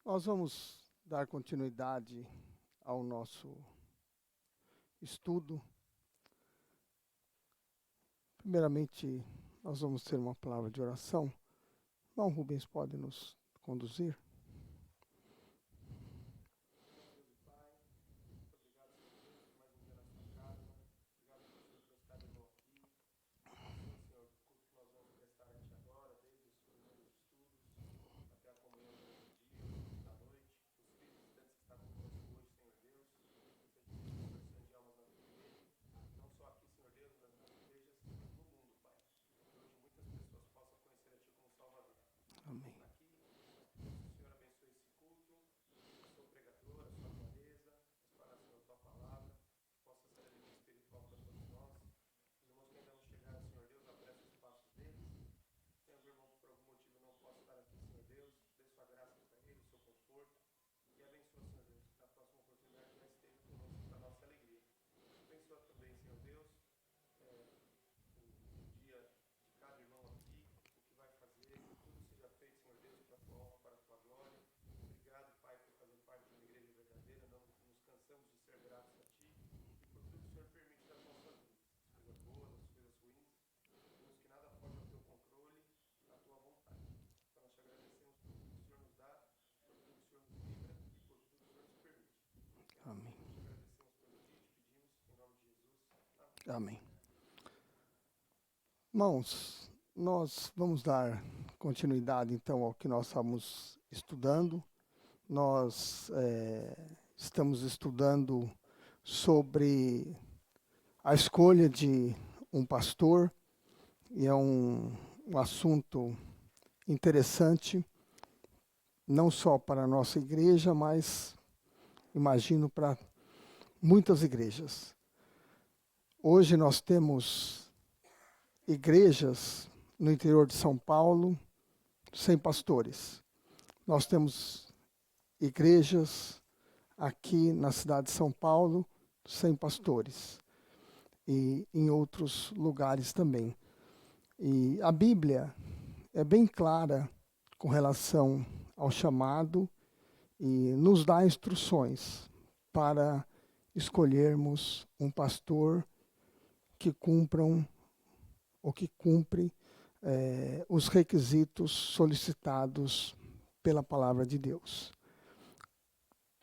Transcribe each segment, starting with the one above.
Nós vamos dar continuidade ao nosso estudo. Primeiramente, nós vamos ter uma palavra de oração. Irmão Rubens pode nos conduzir? Amém. Amém. Amém. Irmãos, nós vamos dar continuidade então ao que nós estamos estudando. Nós estamos estudando sobre a escolha de um pastor e é um assunto interessante, não só para a nossa igreja, mas imagino para muitas igrejas. Hoje nós temos igrejas no interior de São Paulo sem pastores. Nós temos igrejas aqui na cidade de São Paulo sem pastores e em outros lugares também. E a Bíblia é bem clara com relação ao chamado e nos dá instruções para escolhermos um pastor que cumpre os requisitos solicitados pela palavra de Deus.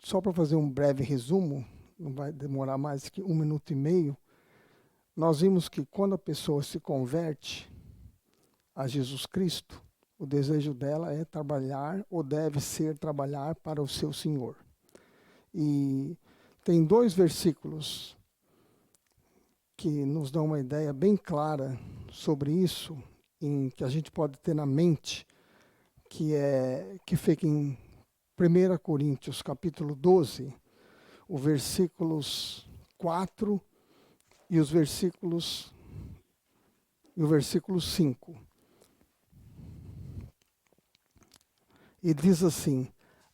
Só para fazer um breve resumo, não vai demorar mais que 1 minuto e meio, nós vimos que quando a pessoa se converte a Jesus Cristo, o desejo dela é trabalhar, ou deve ser trabalhar para o seu Senhor. E tem 2 versículos que nos dão uma ideia bem clara sobre isso, que a gente pode ter na mente, que fica em 1 Coríntios capítulo 12, o versículos 4 e o versículo 5. E diz assim: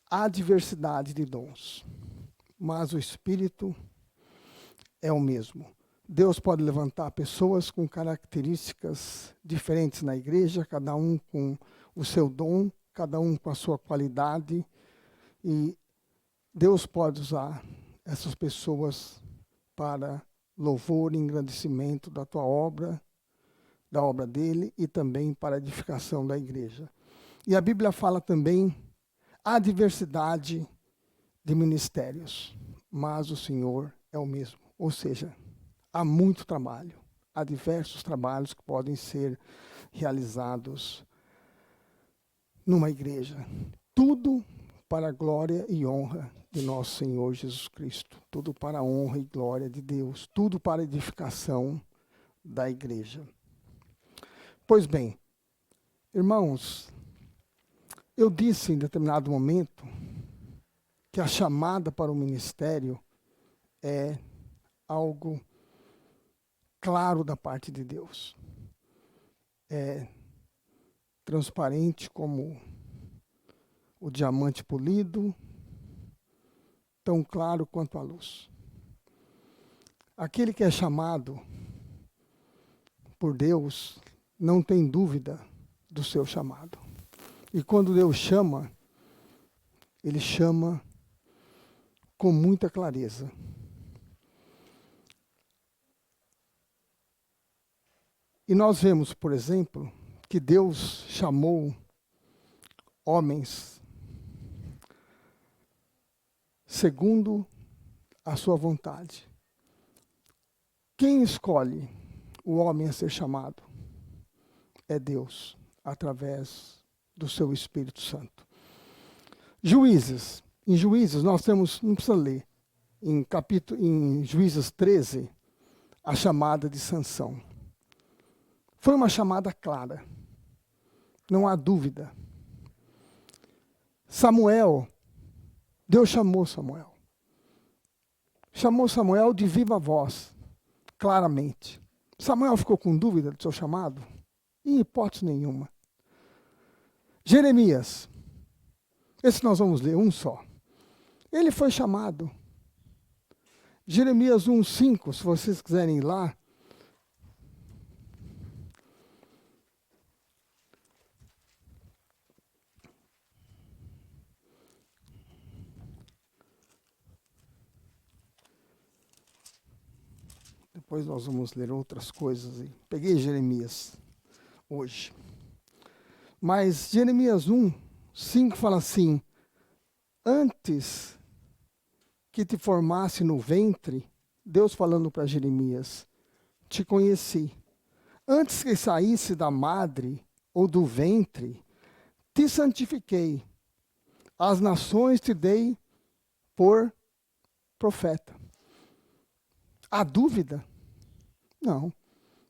há diversidade de dons, mas o Espírito é o mesmo. Deus pode levantar pessoas com características diferentes na igreja, cada um com o seu dom, cada um com a sua qualidade, e Deus pode usar essas pessoas para louvor e engrandecimento da tua obra, da obra dele, e também para a edificação da igreja. E a Bíblia fala também, há diversidade de ministérios, mas o Senhor é o mesmo. Ou seja, há muito trabalho, há diversos trabalhos que podem ser realizados numa igreja. Tudo para a glória e honra de nosso Senhor Jesus Cristo. Tudo para a honra e glória de Deus. Tudo para a edificação da igreja. Pois bem, irmãos, eu disse em determinado momento que a chamada para o ministério é algo claro da parte de Deus. É transparente como o diamante polido, tão claro quanto a luz. Aquele que é chamado por Deus não tem dúvida do seu chamado. E quando Deus chama, ele chama com muita clareza. E nós vemos, por exemplo, que Deus chamou homens segundo a sua vontade. Quem escolhe o homem a ser chamado? É Deus, através do seu Espírito Santo. Juízes. Em Juízes nós temos, não precisa ler, em Juízes 13, a chamada de Sansão. Foi uma chamada clara, não há dúvida. Samuel, Deus chamou Samuel. Chamou Samuel de viva voz, claramente. Samuel ficou com dúvida do seu chamado? Em hipótese nenhuma. Jeremias, esse nós vamos ler, um só. Ele foi chamado. Jeremias 1:5, se vocês quiserem ir lá. Depois nós vamos ler outras coisas. Peguei Jeremias hoje. Mas Jeremias 1:5 fala assim: antes que te formasse no ventre, Deus falando para Jeremias, te conheci. Antes que saísse da madre ou do ventre, te santifiquei. As nações te dei por profeta. Há dúvida? Não.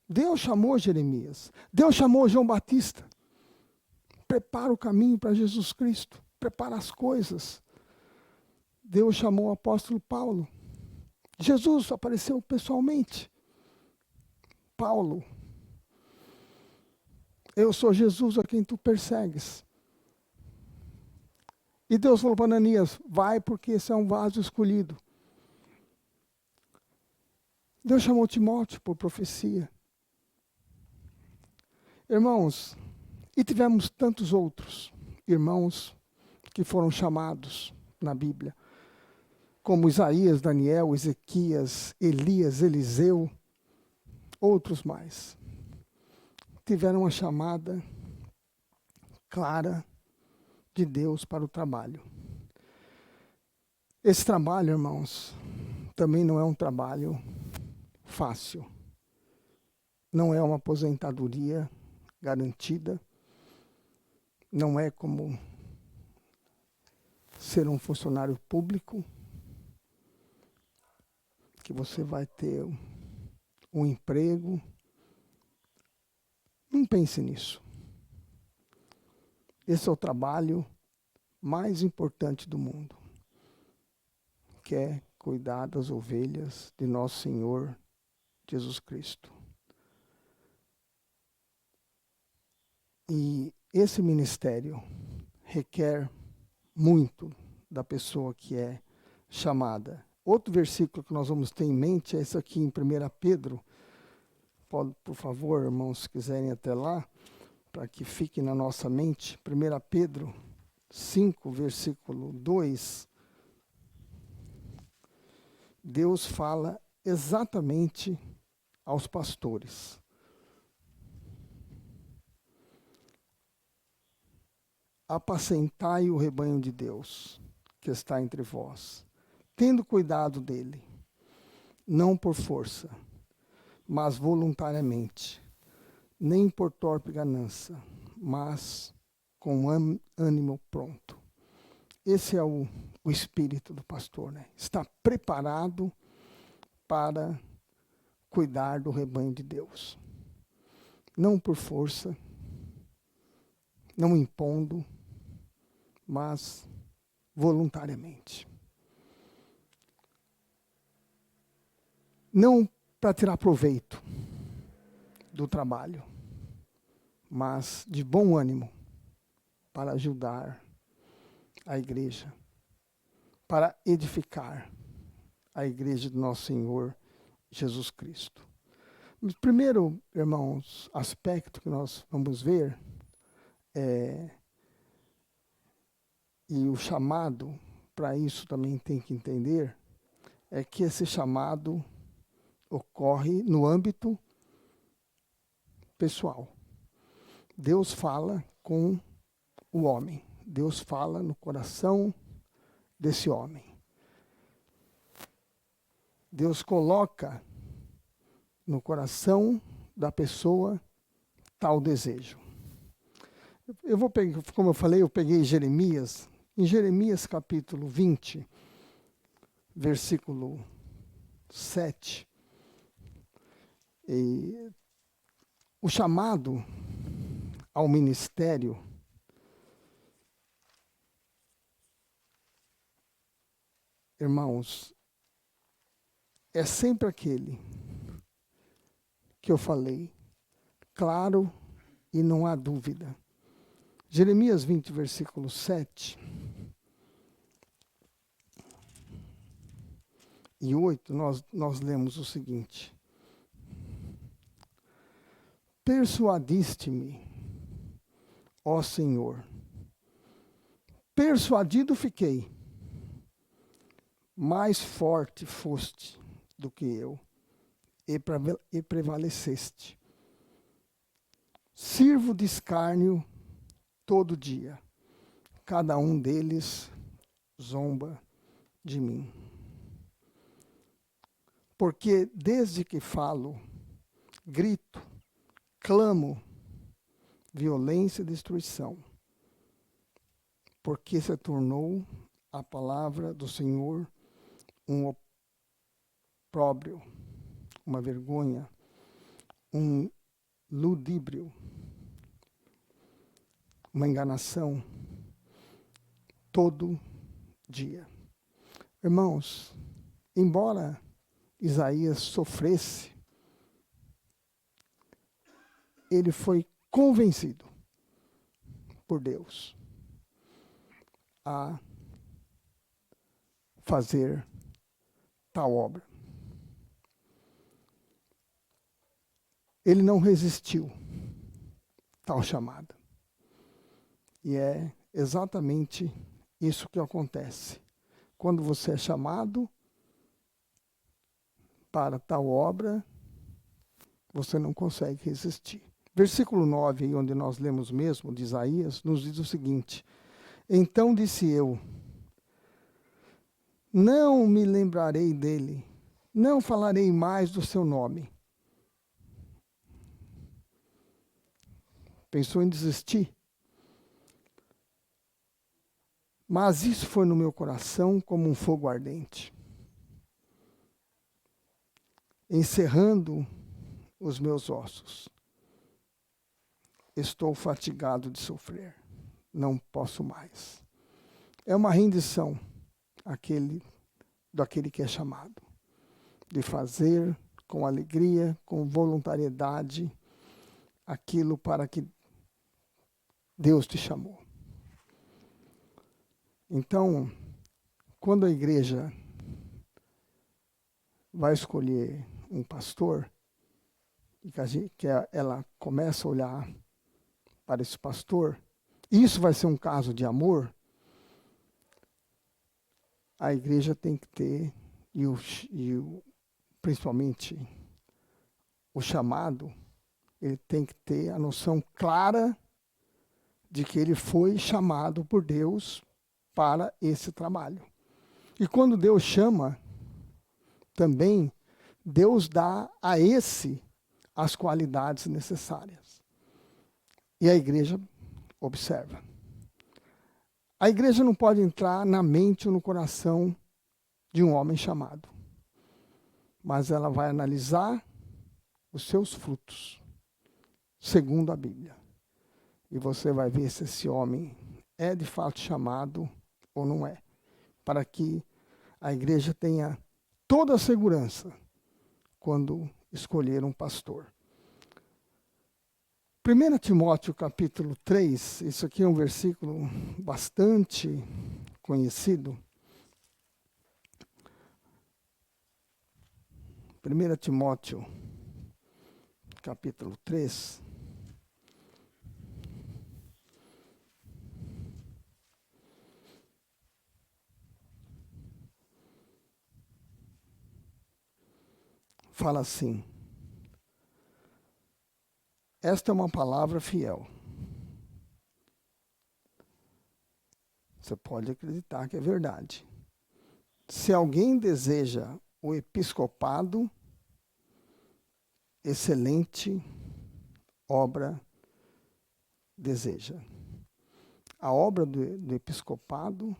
Deus chamou Jeremias. Deus chamou João Batista. Prepara o caminho para Jesus Cristo. Prepara as coisas. Deus chamou o apóstolo Paulo. Jesus apareceu pessoalmente. Paulo, eu sou Jesus a quem tu persegues. E Deus falou para Ananias, vai porque esse é um vaso escolhido. Deus chamou Timóteo por profecia. Irmãos, e tivemos tantos outros irmãos que foram chamados na Bíblia, como Isaías, Daniel, Ezequias, Elias, Eliseu, outros mais. Tiveram uma chamada clara de Deus para o trabalho. Esse trabalho, irmãos, também não é um trabalho fácil. Não é uma aposentadoria garantida. Não é como ser um funcionário público, que você vai ter um emprego. Não pense nisso. Esse é o trabalho mais importante do mundo, que é cuidar das ovelhas de nosso Senhor Jesus Cristo. E esse ministério requer muito da pessoa que é chamada. Outro versículo que nós vamos ter em mente é esse aqui em 1 Pedro. Pode, por favor, irmãos, se quiserem até lá, para que fique na nossa mente. 1 Pedro 5, versículo 2. Deus fala exatamente aos pastores. Apacentai o rebanho de Deus, que está entre vós, tendo cuidado dele, não por força, mas voluntariamente, nem por torpe ganância, mas com ânimo pronto. Esse é o espírito do pastor, né? Está preparado para cuidar do rebanho de Deus. Não por força, não impondo, mas voluntariamente. Não para tirar proveito do trabalho, mas de bom ânimo para ajudar a igreja, para edificar a igreja do nosso Senhor Jesus Cristo. O primeiro, irmãos, aspecto que nós vamos ver é E o chamado, para isso também tem que entender, é que esse chamado ocorre no âmbito pessoal. Deus fala com o homem. Deus fala no coração desse homem. Deus coloca no coração da pessoa tal desejo. Eu vou pegar, como eu falei, eu peguei Jeremias. Em Jeremias capítulo 20, versículo 7, e o chamado ao ministério irmãos, é sempre aquele que eu falei, claro e não há dúvida. Jeremias 20, versículo 7 e 8, nós lemos o seguinte: Persuadiste-me, ó Senhor, persuadido fiquei, mais forte foste do que eu, e prevaleceste. Sirvo de escárnio todo dia, cada um deles zomba de mim. Porque desde que falo, grito, clamo, violência e destruição, porque se tornou a palavra do Senhor um opróbrio, uma vergonha, um ludíbrio, uma enganação, todo dia. Irmãos, embora Isaías sofresse, ele foi convencido por Deus a fazer tal obra. Ele não resistiu tal chamada. E é exatamente isso que acontece. Quando você é chamado para tal obra, você não consegue resistir. Versículo 9, aí onde nós lemos mesmo, de Isaías, nos diz o seguinte: Então disse eu, não me lembrarei dele, não falarei mais do seu nome. Pensou em desistir? Mas isso foi no meu coração como um fogo ardente, encerrando os meus ossos. Estou fatigado de sofrer, não posso mais. É uma rendição daquele que é chamado, de fazer com alegria, com voluntariedade, aquilo para que Deus te chamou. Então, quando a igreja vai escolher um pastor, e que ela começa a olhar para esse pastor, e isso vai ser um caso de amor, a igreja tem que ter, principalmente o chamado, ele tem que ter a noção clara de que ele foi chamado por Deus para esse trabalho. E quando Deus chama, também Deus dá a esse as qualidades necessárias. E a igreja observa. A igreja não pode entrar na mente ou no coração de um homem chamado, mas ela vai analisar os seus frutos, segundo a Bíblia. E você vai ver se esse homem é de fato chamado ou não é, para que a igreja tenha toda a segurança quando escolher um pastor. 1 Timóteo capítulo 3, isso aqui é um versículo bastante conhecido. 1 Timóteo capítulo 3. fala assim: esta é uma palavra fiel. Você pode acreditar que é verdade. Se alguém deseja o episcopado, excelente obra deseja. A obra do episcopado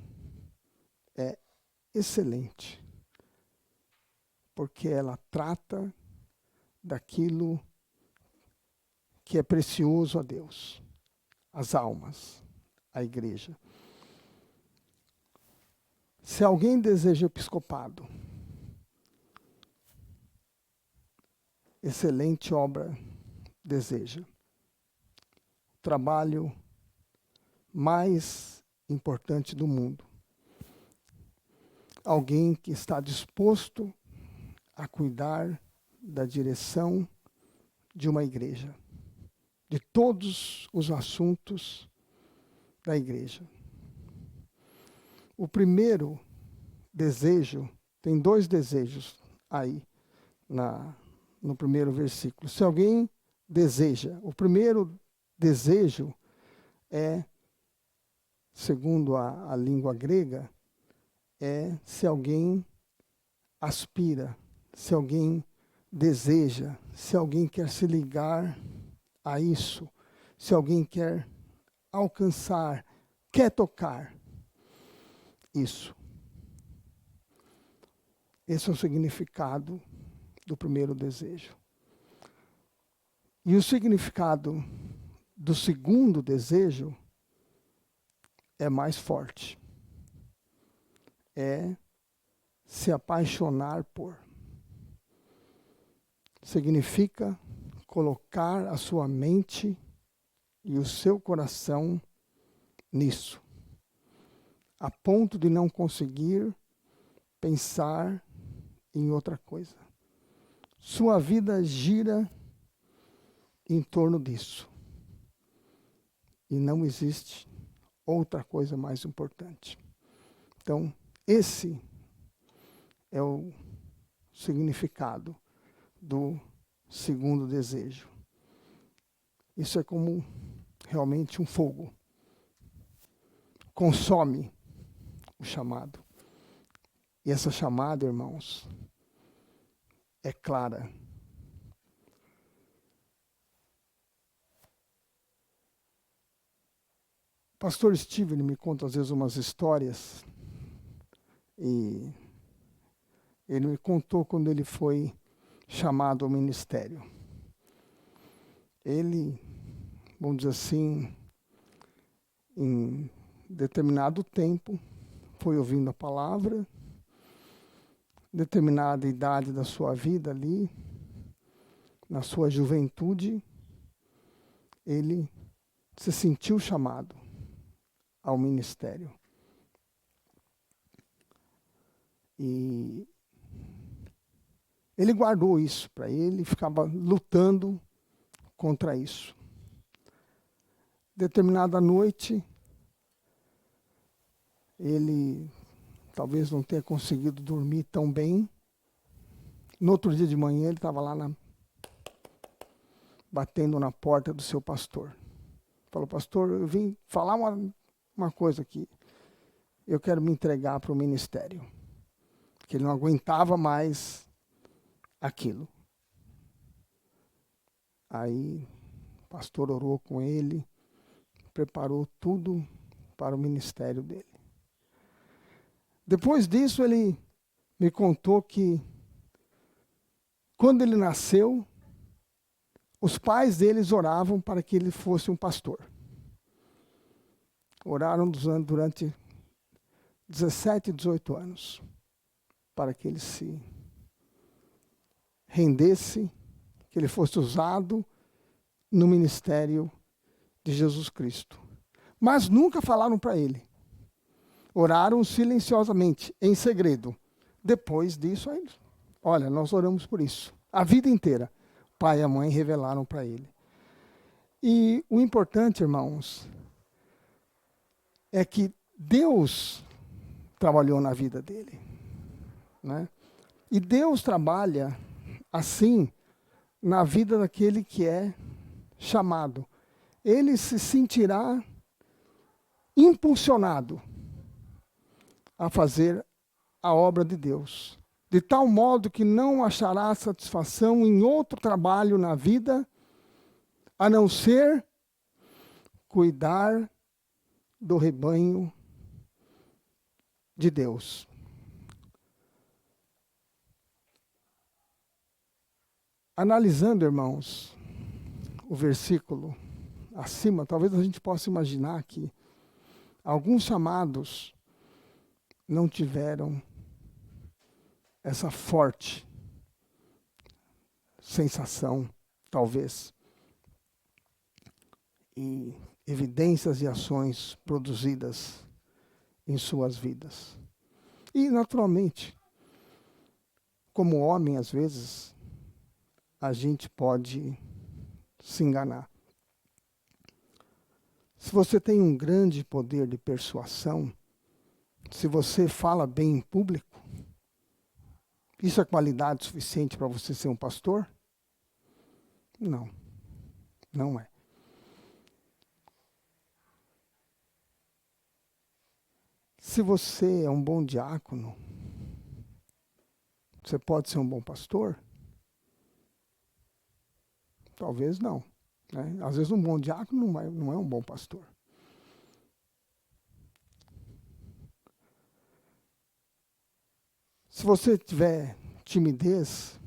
é excelente, porque ela trata daquilo que é precioso a Deus, as almas, a igreja. Se alguém deseja o episcopado, excelente obra deseja. O trabalho mais importante do mundo. Alguém que está disposto a cuidar da direção de uma igreja, de todos os assuntos da igreja. O primeiro desejo, tem 2 desejos aí no primeiro versículo. Se alguém deseja, o primeiro desejo é, segundo a língua grega, é se alguém aspira, se alguém deseja, se alguém quer se ligar a isso, se alguém quer alcançar, quer tocar isso. Esse é o significado do primeiro desejo. E o significado do segundo desejo é mais forte. É se apaixonar por. Significa colocar a sua mente e o seu coração nisso, a ponto de não conseguir pensar em outra coisa. Sua vida gira em torno disso. E não existe outra coisa mais importante. Então, esse é o significado do segundo desejo. Isso é como realmente um fogo. Consome o chamado. E essa chamada, irmãos, é clara. O pastor Steven me conta às vezes umas histórias, e ele me contou quando ele foi chamado ao ministério. Ele, vamos dizer assim, em determinado tempo, foi ouvindo a palavra, determinada idade da sua vida ali, na sua juventude, ele se sentiu chamado ao ministério. E ele guardou isso para ele, ficava lutando contra isso. Determinada noite, ele talvez não tenha conseguido dormir tão bem. No outro dia de manhã, ele estava lá batendo na porta do seu pastor. Falou: pastor, eu vim falar uma coisa aqui. Eu quero me entregar para o ministério. Porque ele não aguentava mais aquilo. Aí o pastor orou com ele, preparou tudo para o ministério dele. Depois disso, ele me contou que quando ele nasceu, os pais deles oravam para que ele fosse um pastor. Oraram durante 17, 18 anos para que ele se rendesse, que ele fosse usado no ministério de Jesus Cristo. Mas nunca falaram para ele. Oraram silenciosamente, em segredo. Depois disso, aí, olha, nós oramos por isso. A vida inteira, o pai e a mãe revelaram para ele. E o importante, irmãos, é que Deus trabalhou na vida dele, né? E Deus trabalha assim na vida daquele que é chamado. Ele se sentirá impulsionado a fazer a obra de Deus, de tal modo que não achará satisfação em outro trabalho na vida, a não ser cuidar do rebanho de Deus. Analisando, irmãos, o versículo acima, talvez a gente possa imaginar que alguns chamados não tiveram essa forte sensação, talvez, e evidências e ações produzidas em suas vidas. E, naturalmente, como homem, às vezes, a gente pode se enganar. Se você tem um grande poder de persuasão, se você fala bem em público, isso é qualidade suficiente para você ser um pastor? Não, não é. Se você é um bom diácono, você pode ser um bom pastor? Talvez não. Né? Às vezes um bom diácono não é um bom pastor. Se você tiver timidez,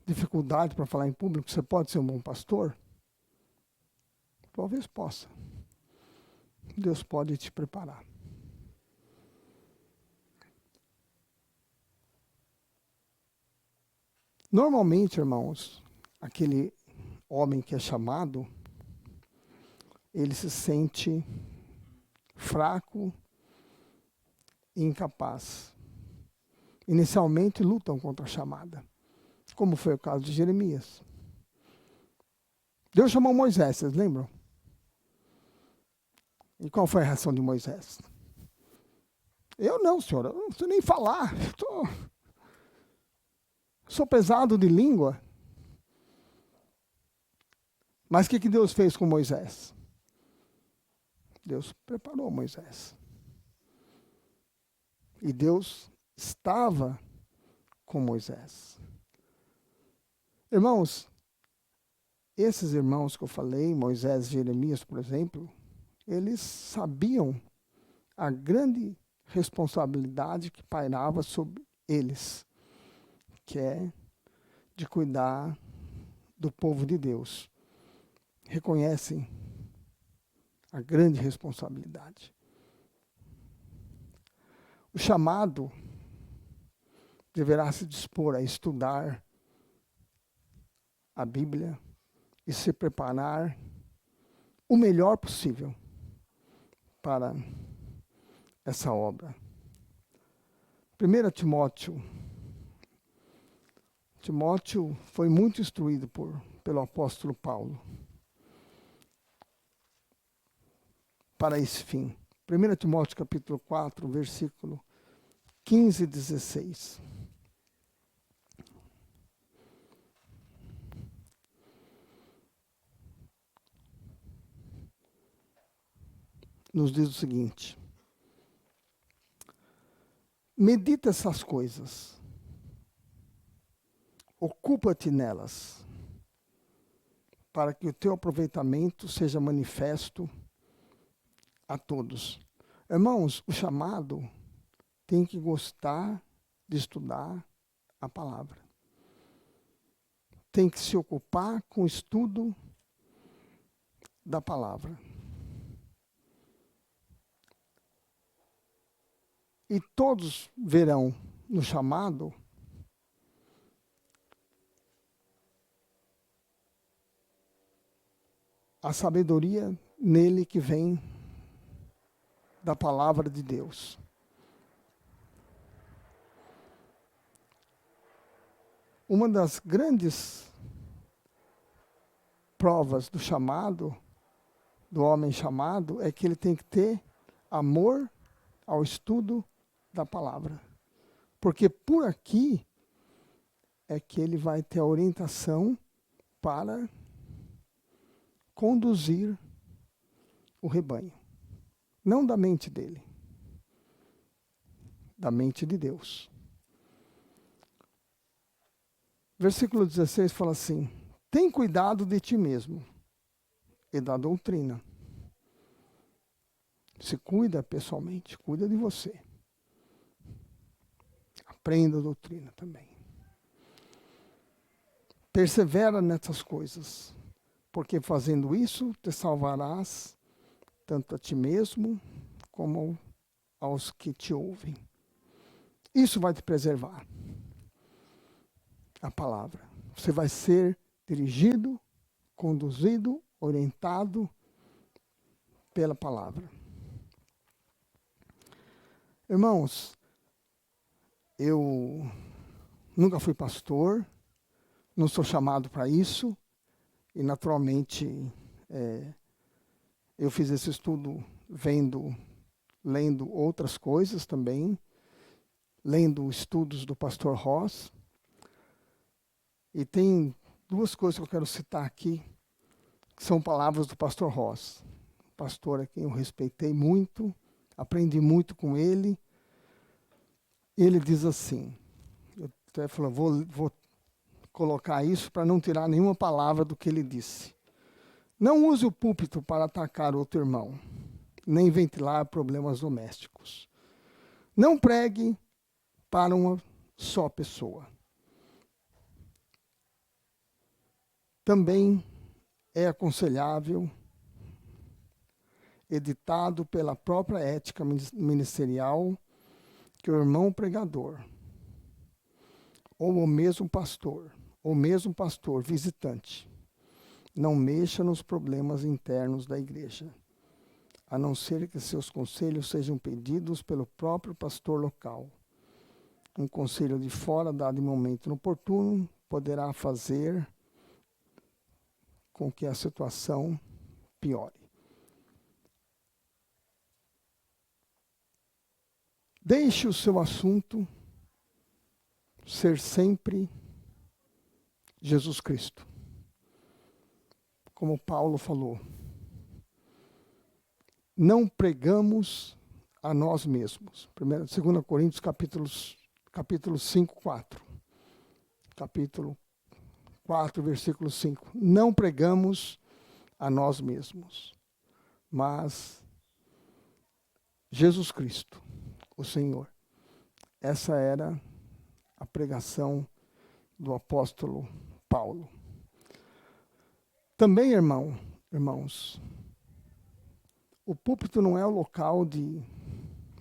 dificuldade para falar em público, você pode ser um bom pastor? Talvez possa. Deus pode te preparar. Normalmente, irmãos, aquele homem que é chamado, ele se sente fraco e incapaz. Inicialmente lutam contra a chamada, como foi o caso de Jeremias. Deus chamou Moisés, vocês lembram? E qual foi a reação de Moisés? Eu não, senhor, eu não sei nem falar. Sou pesado de língua. Mas o que Deus fez com Moisés? Deus preparou Moisés. E Deus estava com Moisés. Irmãos, esses irmãos que eu falei, Moisés e Jeremias, por exemplo, eles sabiam a grande responsabilidade que pairava sobre eles, que é de cuidar do povo de Deus. Reconhecem a grande responsabilidade. O chamado deverá se dispor a estudar a Bíblia e se preparar o melhor possível para essa obra. 1 Timóteo foi muito instruído pelo apóstolo Paulo para esse fim. 1 Timóteo capítulo 4, versículo 15 e 16. Nos diz o seguinte: medita essas coisas, ocupa-te nelas, para que o teu aproveitamento seja manifesto a todos. Irmãos, o chamado tem que gostar de estudar a palavra. Tem que se ocupar com o estudo da palavra. E todos verão no chamado a sabedoria nele que vem da palavra de Deus. Uma das grandes provas do chamado, do homem chamado, é que ele tem que ter amor ao estudo da palavra. Porque por aqui é que ele vai ter a orientação para conduzir o rebanho. Não da mente dele, da mente de Deus. Versículo 16 fala assim: tem cuidado de ti mesmo e da doutrina. Se cuida pessoalmente, cuida de você. Aprenda a doutrina também. Persevera nessas coisas, porque fazendo isso te salvarás tanto a ti mesmo como aos que te ouvem. Isso vai te preservar. A palavra. Você vai ser dirigido, conduzido, orientado pela palavra. Irmãos, eu nunca fui pastor, não sou chamado para isso, e naturalmente eu fiz esse estudo lendo outras coisas também, lendo estudos do pastor Ross. E tem duas coisas que eu quero citar aqui, que são palavras do pastor Ross. Pastor a quem eu respeitei muito, aprendi muito com ele. Ele diz assim, eu até falo, vou colocar isso para não tirar nenhuma palavra do que ele disse. Não use o púlpito para atacar outro irmão, nem ventilar problemas domésticos. Não pregue para uma só pessoa. Também é aconselhável, editado pela própria ética ministerial, que o irmão pregador, ou o mesmo pastor visitante, não mexa nos problemas internos da igreja, a não ser que seus conselhos sejam pedidos pelo próprio pastor local. Um conselho de fora, dado em momento inoportuno, poderá fazer com que a situação piore. Deixe o seu assunto ser sempre Jesus Cristo. Como Paulo falou, não pregamos a nós mesmos. 2 Coríntios capítulo 5, 4. Capítulo 4, versículo 5. Não pregamos a nós mesmos, mas Jesus Cristo, o Senhor. Essa era a pregação do apóstolo Paulo. Também, irmãos, o púlpito não é o local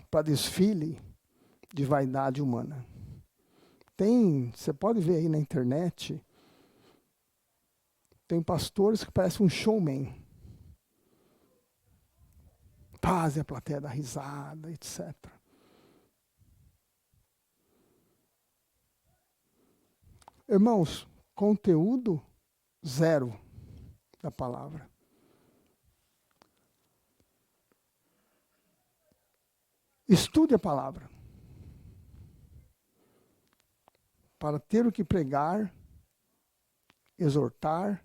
para desfile de vaidade humana. Você pode ver aí na internet, tem pastores que parecem um showman. Fazem a plateia dar risada, etc. Irmãos, conteúdo zero da palavra. Estude a palavra. Para ter o que pregar, exortar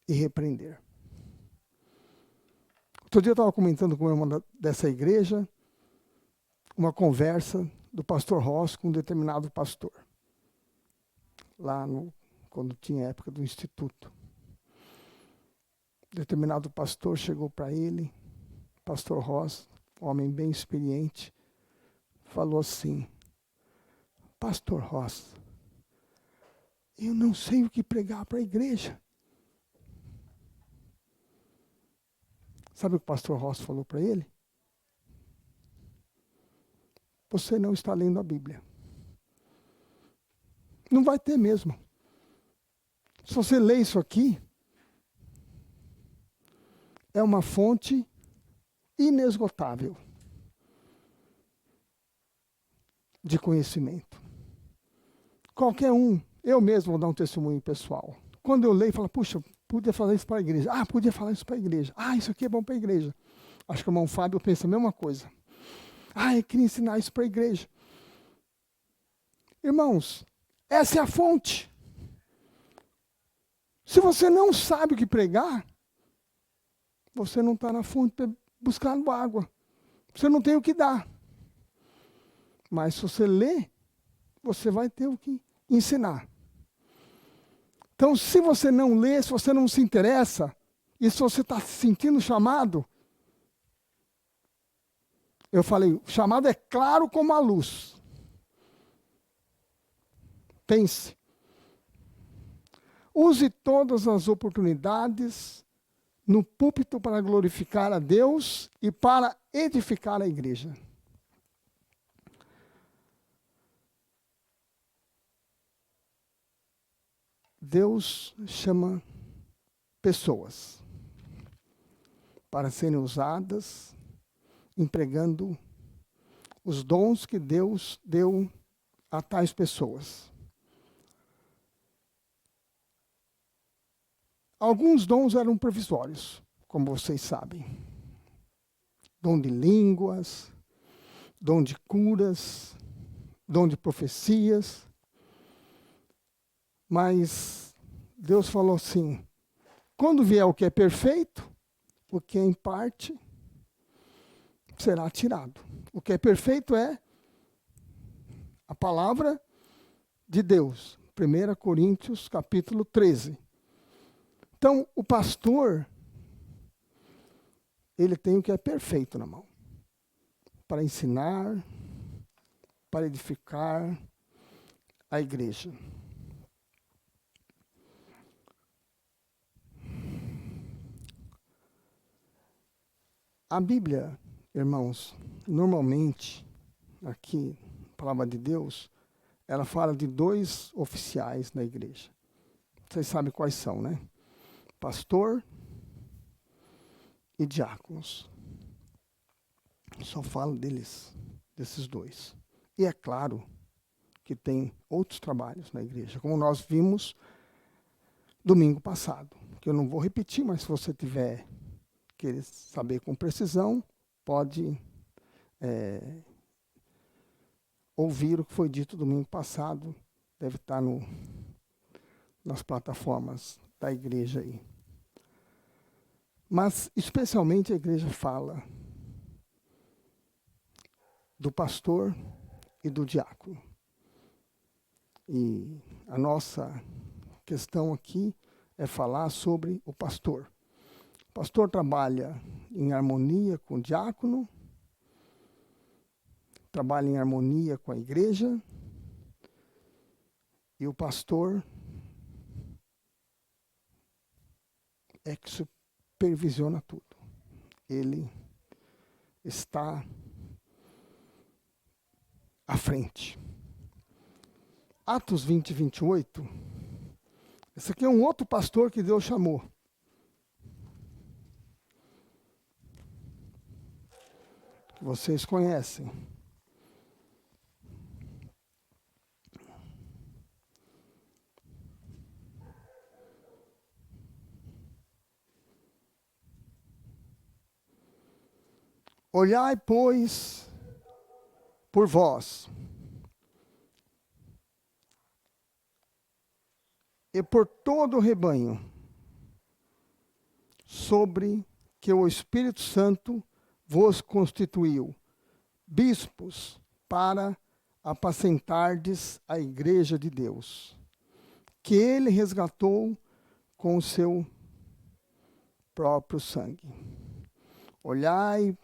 e repreender. Outro dia eu estava comentando com uma irmã dessa igreja, uma conversa do pastor Ross com um determinado pastor. Lá quando tinha a época do instituto. Determinado pastor chegou para ele, pastor Ross, homem bem experiente, falou assim: pastor Ross, eu não sei o que pregar para a igreja. Sabe o que o pastor Ross falou para ele? Você não está lendo a Bíblia. Não vai ter mesmo. Se você lê isso aqui, é uma fonte inesgotável de conhecimento. Qualquer um, eu mesmo vou dar um testemunho pessoal. Quando eu leio, eu falo, puxa, podia falar isso para a igreja. Ah, podia falar isso para a igreja. Ah, isso aqui é bom para a igreja. Acho que o irmão Fábio pensa a mesma coisa. Ah, eu queria ensinar isso para a igreja. Irmãos, essa é a fonte. Se você não sabe o que pregar, você não está na fonte buscando água. Você não tem o que dar. Mas se você lê, você vai ter o que ensinar. Então, se você não lê, se você não se interessa, e se você está se sentindo chamado, eu falei, o chamado é claro como a luz. Pense. Use todas as oportunidades no púlpito para glorificar a Deus e para edificar a igreja. Deus chama pessoas para serem usadas, empregando os dons que Deus deu a tais pessoas. Alguns dons eram provisórios, como vocês sabem. Dom de línguas, dom de curas, dom de profecias. Mas Deus falou assim, quando vier o que é perfeito, o que é em parte será tirado. O que é perfeito é a palavra de Deus. 1 Coríntios, capítulo 13. Então, o pastor, ele tem o que é perfeito na mão. Para ensinar, para edificar a igreja. A Bíblia, irmãos, normalmente, aqui, a palavra de Deus, ela fala de 2 oficiais na igreja. Vocês sabem quais são, né? Pastor e diáconos. Só falo desses 2. E é claro que tem outros trabalhos na igreja, como nós vimos domingo passado, que eu não vou repetir, mas se você tiver querer saber com precisão, pode ouvir o que foi dito domingo passado, deve estar nas plataformas da igreja aí. Mas, especialmente, a igreja fala do pastor e do diácono. E a nossa questão aqui é falar sobre o pastor. O pastor trabalha em harmonia com o diácono, trabalha em harmonia com a igreja, e o pastor é que supervisiona tudo. Ele está à frente. Atos 20 e 28, esse aqui é um outro pastor que Deus chamou. Que vocês conhecem. Olhai, pois, por vós, e por todo o rebanho, sobre que o Espírito Santo vos constituiu, bispos, para apacentardes a igreja de Deus, que ele resgatou com o seu próprio sangue. Olhai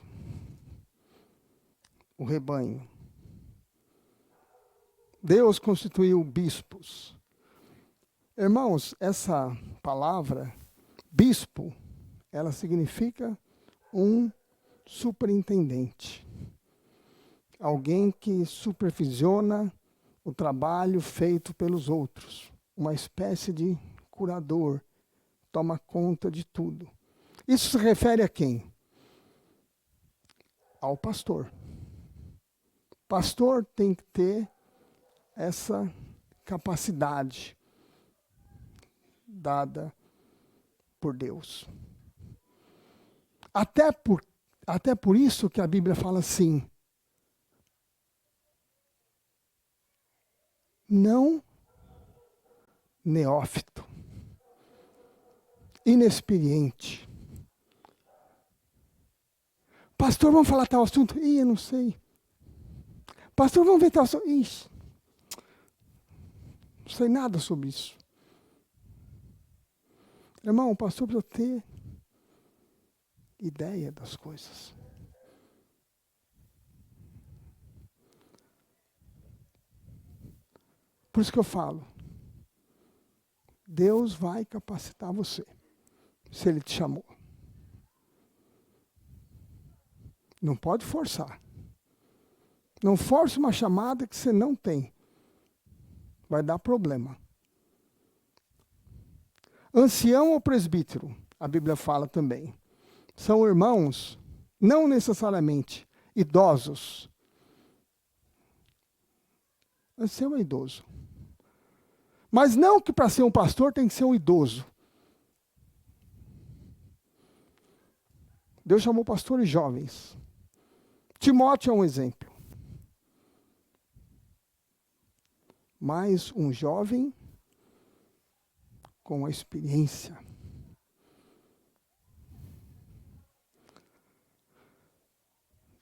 o rebanho. Deus constituiu bispos. Irmãos, essa palavra, bispo, ela significa um superintendente. Alguém que supervisiona o trabalho feito pelos outros. Uma espécie de curador. Toma conta de tudo. Isso se refere a quem? Ao pastor. Pastor tem que ter essa capacidade dada por Deus. Até por isso que a Bíblia fala assim, não neófito, inexperiente. Pastor, vamos falar tal assunto? Ih, eu não sei. Pastor, vamos ver tal assunto? Ixi, não sei nada sobre isso. Irmão, o pastor precisa ter ideia das coisas. Por isso que eu falo, Deus vai capacitar você, se Ele te chamou. Não pode forçar. Não force uma chamada que você não tem. Vai dar problema. Ancião ou presbítero, a Bíblia fala também. São irmãos, não necessariamente idosos. Ancião é idoso. Mas não que para ser um pastor tem que ser um idoso. Deus chamou pastores jovens. Timóteo é um exemplo. Mas um jovem com a experiência.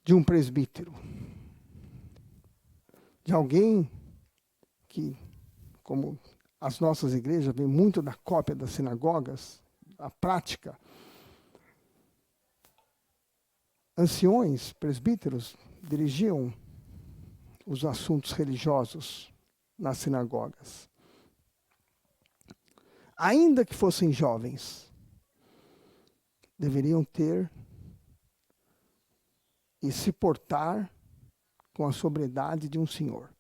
De um presbítero. De alguém que, como as nossas igrejas, vem muito da cópia das sinagogas, a prática. Anciões, presbíteros, dirigiam os assuntos religiosos nas sinagogas. Ainda que fossem jovens, deveriam ter e se portar com a sobriedade de um senhor.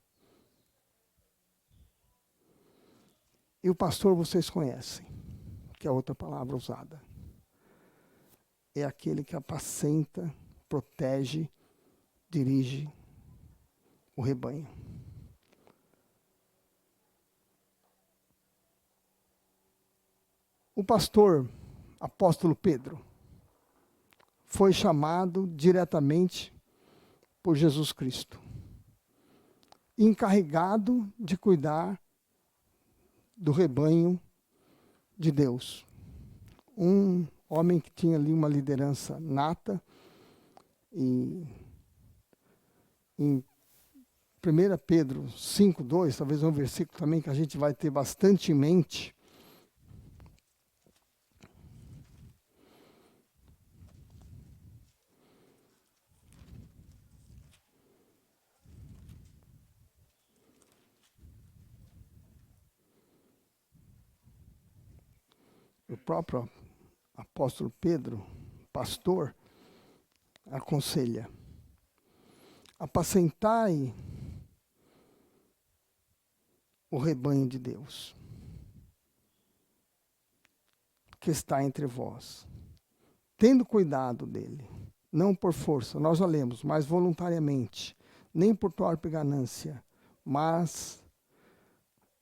E o pastor vocês conhecem, que é outra palavra usada. É aquele que apacenta, protege, dirige o rebanho. O pastor, apóstolo Pedro, foi chamado diretamente por Jesus Cristo, encarregado de cuidar do rebanho de Deus. Um homem que tinha ali uma liderança nata, e em 1 Pedro 5:2, talvez um versículo também que a gente vai ter bastante em mente. O próprio apóstolo Pedro, pastor, aconselha: apacentai o rebanho de Deus, que está entre vós, tendo cuidado dele, não por força, nós já lemos, mas voluntariamente, nem por torpe ganância, mas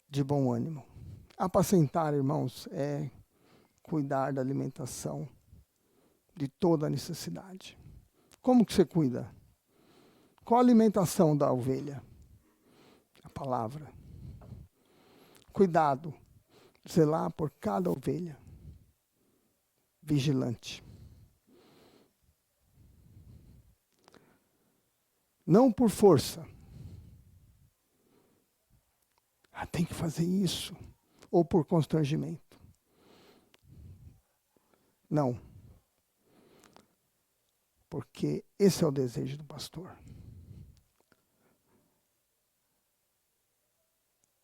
de bom ânimo. Apacentar, irmãos, é cuidar da alimentação de toda a necessidade. Como que você cuida? Qual a alimentação da ovelha? A palavra. Cuidado, zelar por cada ovelha. Vigilante. Não por força. Tem que fazer isso. Ou por constrangimento. Não. Porque esse é o desejo do pastor.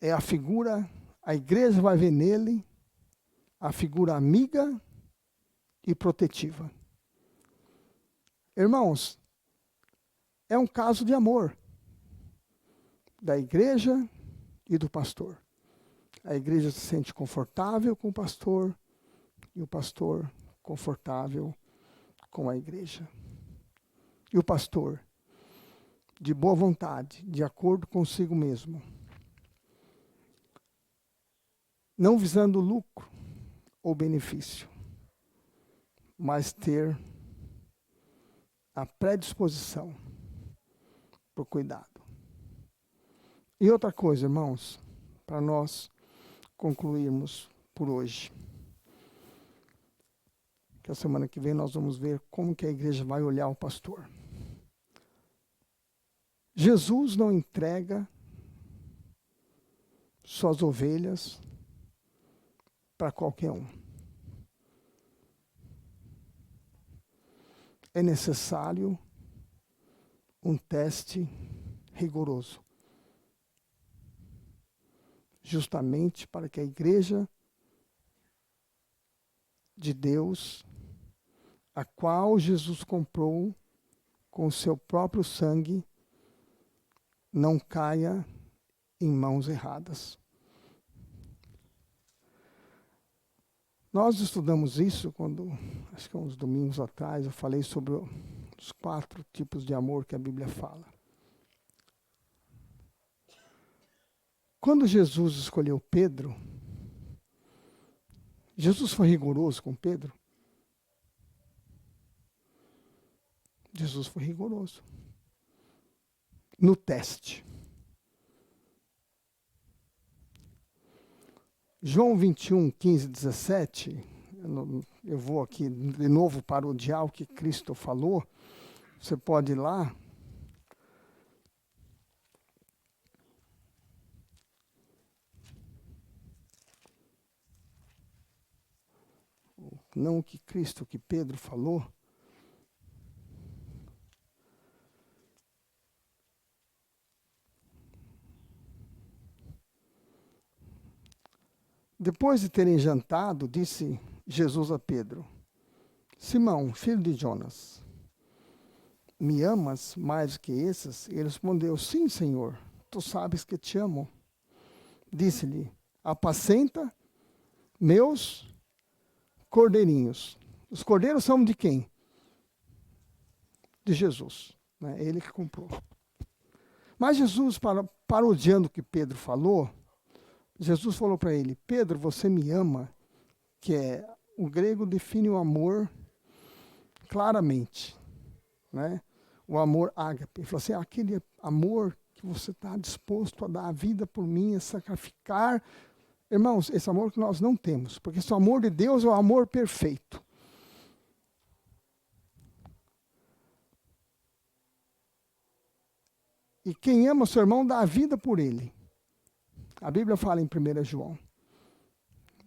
É a figura, a igreja vai ver nele a figura amiga e protetiva. Irmãos, é um caso de amor da igreja e do pastor. A igreja se sente confortável com o pastor e o pastor confortável com a igreja. E o pastor, de boa vontade, de acordo consigo mesmo, não visando lucro ou benefício, mas ter a predisposição para o cuidado. E outra coisa, irmãos, para nós concluirmos por hoje. Que a semana que vem nós vamos ver como que a igreja vai olhar o pastor. Jesus não entrega suas ovelhas para qualquer um. É necessário um teste rigoroso, justamente para que a igreja de Deus, a qual Jesus comprou com o seu próprio sangue, não caia em mãos erradas. Nós estudamos isso quando, acho que uns domingos atrás, eu falei sobre os 4 tipos de amor que a Bíblia fala. Quando Jesus escolheu Pedro, Jesus foi rigoroso com Pedro? Jesus foi rigoroso no teste. João 21, 15, 17, eu vou aqui de novo parodiar o que Cristo falou, você pode ir lá. Não o que Cristo, o que Pedro falou. Depois de terem jantado, disse Jesus a Pedro: Simão, filho de Jonas, me amas mais que esses? Ele respondeu: Sim, Senhor, tu sabes que te amo. Disse-lhe: apacenta meus cordeirinhos. Os cordeiros são de quem? De Jesus. Né? Ele que comprou. Mas Jesus, parodiando o que Pedro falou, Jesus falou para ele: Pedro, você me ama, que é, o grego define o amor claramente, né? O amor ágape. Ele falou assim: aquele amor que você está disposto a dar a vida por mim, a sacrificar. Irmãos, esse amor que nós não temos, porque esse amor de Deus é o amor perfeito. E quem ama o seu irmão dá a vida por ele. A Bíblia fala em 1 João,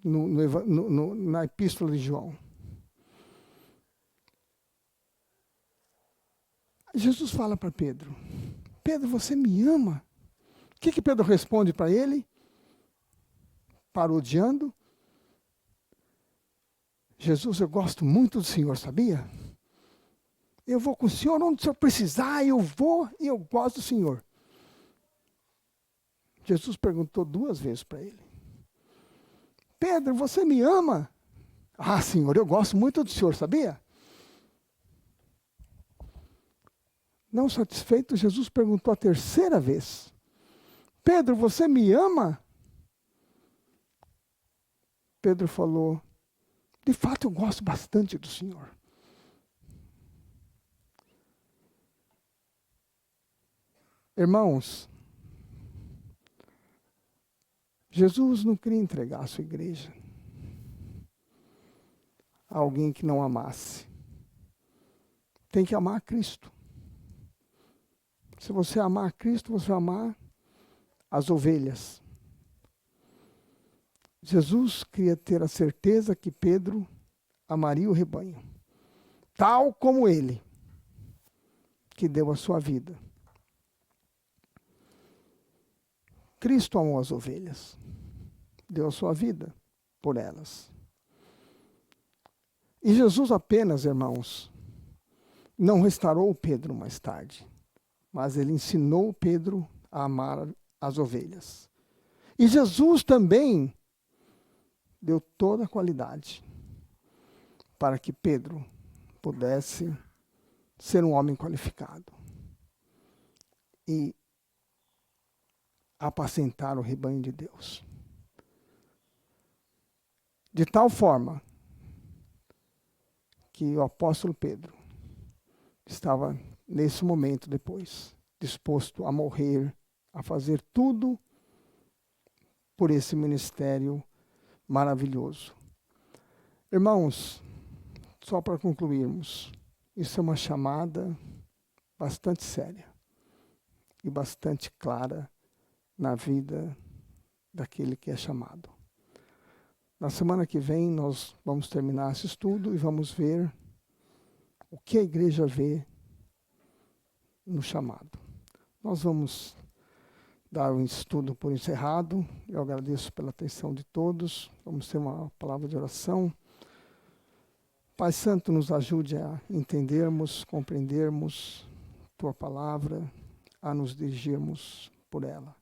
na epístola de João. Jesus fala para Pedro: Pedro, você me ama? O que Pedro responde para ele? Parodiando: Jesus, eu gosto muito do Senhor, sabia? Eu vou com o Senhor onde o Senhor precisar, eu vou e eu gosto do Senhor. Jesus perguntou 2 vezes para ele: Pedro, você me ama? Ah, Senhor, eu gosto muito do Senhor, sabia? Não satisfeito, Jesus perguntou a 3ª vez: Pedro, você me ama? Pedro falou: de fato eu gosto bastante do Senhor. Irmãos, Jesus não queria entregar a sua igreja a alguém que não amasse. Tem que amar a Cristo. Se você amar a Cristo, você vai amar as ovelhas. Jesus queria ter a certeza que Pedro amaria o rebanho, tal como ele, que deu a sua vida. Cristo amou as ovelhas, deu a sua vida por elas. E Jesus apenas, irmãos, não restaurou Pedro mais tarde, mas ele ensinou Pedro a amar as ovelhas. E Jesus também deu toda a qualidade para que Pedro pudesse ser um homem qualificado e apacentar o rebanho de Deus. De tal forma que o apóstolo Pedro estava, nesse momento depois, disposto a morrer, a fazer tudo por esse ministério maravilhoso. Irmãos, só para concluirmos, isso é uma chamada bastante séria e bastante clara na vida daquele que é chamado. Na semana que vem nós vamos terminar esse estudo e vamos ver o que a igreja vê no chamado. Nós vamos dar um estudo por encerrado. Eu agradeço pela atenção de todos. Vamos ter uma palavra de oração. Pai Santo, nos ajude a entendermos, compreendermos Tua palavra, a nos dirigirmos por ela.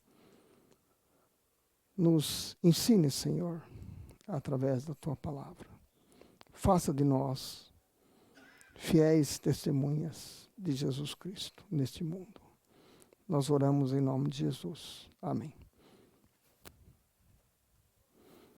Nos ensine, Senhor, através da Tua palavra. Faça de nós fiéis testemunhas de Jesus Cristo neste mundo. Nós oramos em nome de Jesus. Amém.